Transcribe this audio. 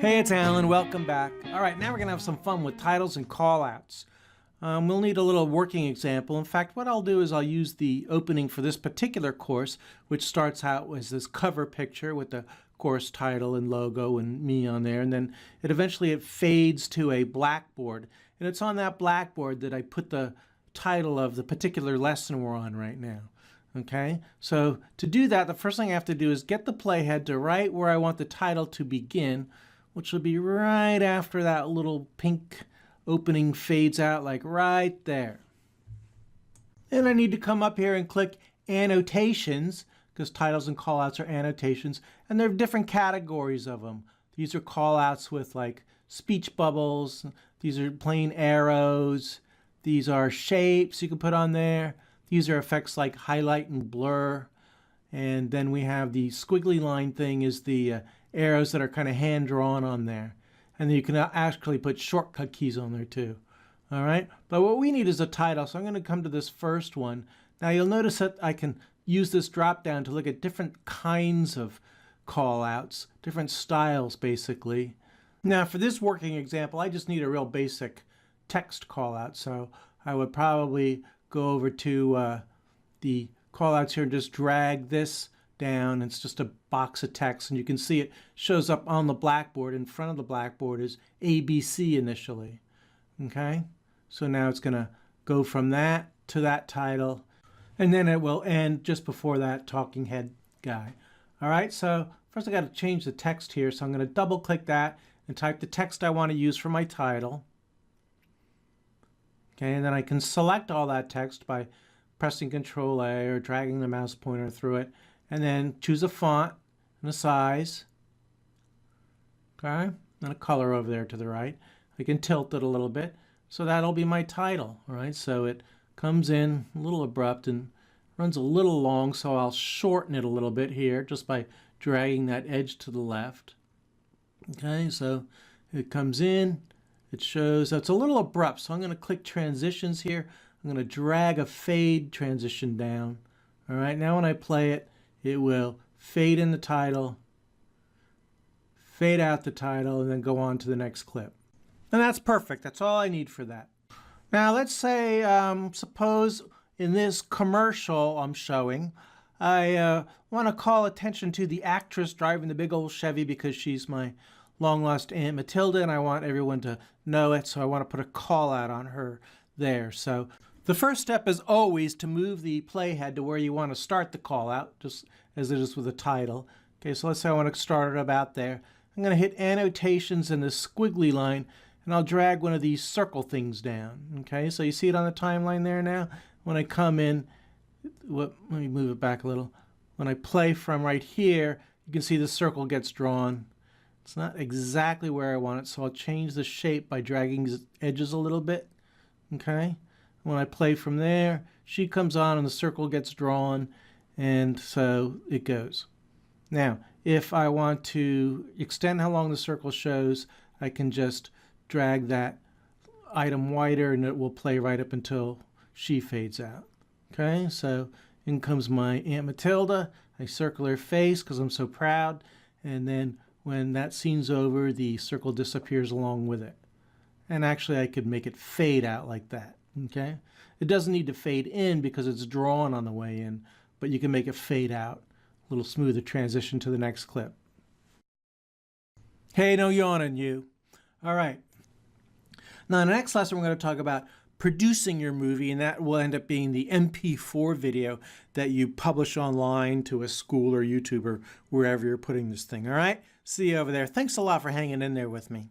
Hey, it's Alan. Welcome back. All right, now we're going to have some fun with titles and callouts. We'll need a little working example. In fact, what I'll do is I'll use the opening for this particular course, which starts out as this cover picture with the course title and logo and me on there, and then it fades to a blackboard. And it's on that blackboard that I put the title of the particular lesson we're on right now. Okay, so to do that, the first thing I have to do is get the playhead to right where I want the title to begin, which will be right after that little pink opening fades out, like right there. Then I need to come up here and click annotations, because titles and callouts are annotations, and there are different categories of them. These are callouts with like speech bubbles, these are plain arrows, these are shapes you can put on there, these are effects like highlight and blur, and then we have the squiggly line thing is the arrows that are kind of hand-drawn on there. And then you can actually put shortcut keys on there too. All right, but what we need is a title, so I'm going to come to this first one. Now you'll notice that I can use this drop down to look at different kinds of callouts, different styles basically. Now for this working example, I just need a real basic text callout, so I would probably go over to the callouts here and just drag this down. It's just a box of text, and you can see it shows up on the blackboard. In front of the blackboard is ABC initially. Okay, so now it's going to go from that to that title, and then it will end just before that talking head guy. All right, so first I got to change the text here, so I'm going to double click that and type the text I want to use for my title. Okay, and then I can select all that text by pressing Control A or dragging the mouse pointer through it, and then choose a font and a size, okay, and a color over there to the right. I can tilt it a little bit, so that'll be my title. All right, so it comes in a little abrupt and runs a little long, so I'll shorten it a little bit here just by dragging that edge to the left. Okay, so it comes in, it shows, it's a little abrupt, so I'm going to click transitions here. I'm going to drag a fade transition down. All right, now when I play it, it will fade in the title, fade out the title, and then go on to the next clip. And that's perfect. That's all I need for that. Now let's say, suppose in this commercial I'm showing, I want to call attention to the actress driving the big old Chevy because she's my long-lost Aunt Matilda, and I want everyone to know it, so I want to put a call out on her there. So the first step is always to move the playhead to where you want to start the call out, just as it is with the title. Okay, so let's say I want to start it about there. I'm going to hit annotations in the squiggly line, and I'll drag one of these circle things down. Okay, so you see it on the timeline there now? When I come in, let me move it back a little. When I play from right here, you can see the circle gets drawn. It's not exactly where I want it, so I'll change the shape by dragging the edges a little bit. Okay? When I play from there, she comes on and the circle gets drawn, and so it goes. Now, if I want to extend how long the circle shows, I can just drag that item wider and it will play right up until she fades out. Okay, so in comes my Aunt Matilda. I circle her face because I'm so proud, and then when that scene's over, the circle disappears along with it. And actually I could make it fade out like that. Okay, it doesn't need to fade in because it's drawn on the way in, but you can make it fade out, a little smoother transition to the next clip. Hey, no yawning, you. All right. Now in the next lesson we're going to talk about producing your movie, and that will end up being the MP4 video that you publish online to a school or YouTube or wherever you're putting this thing. All right, see you over there. Thanks a lot for hanging in there with me.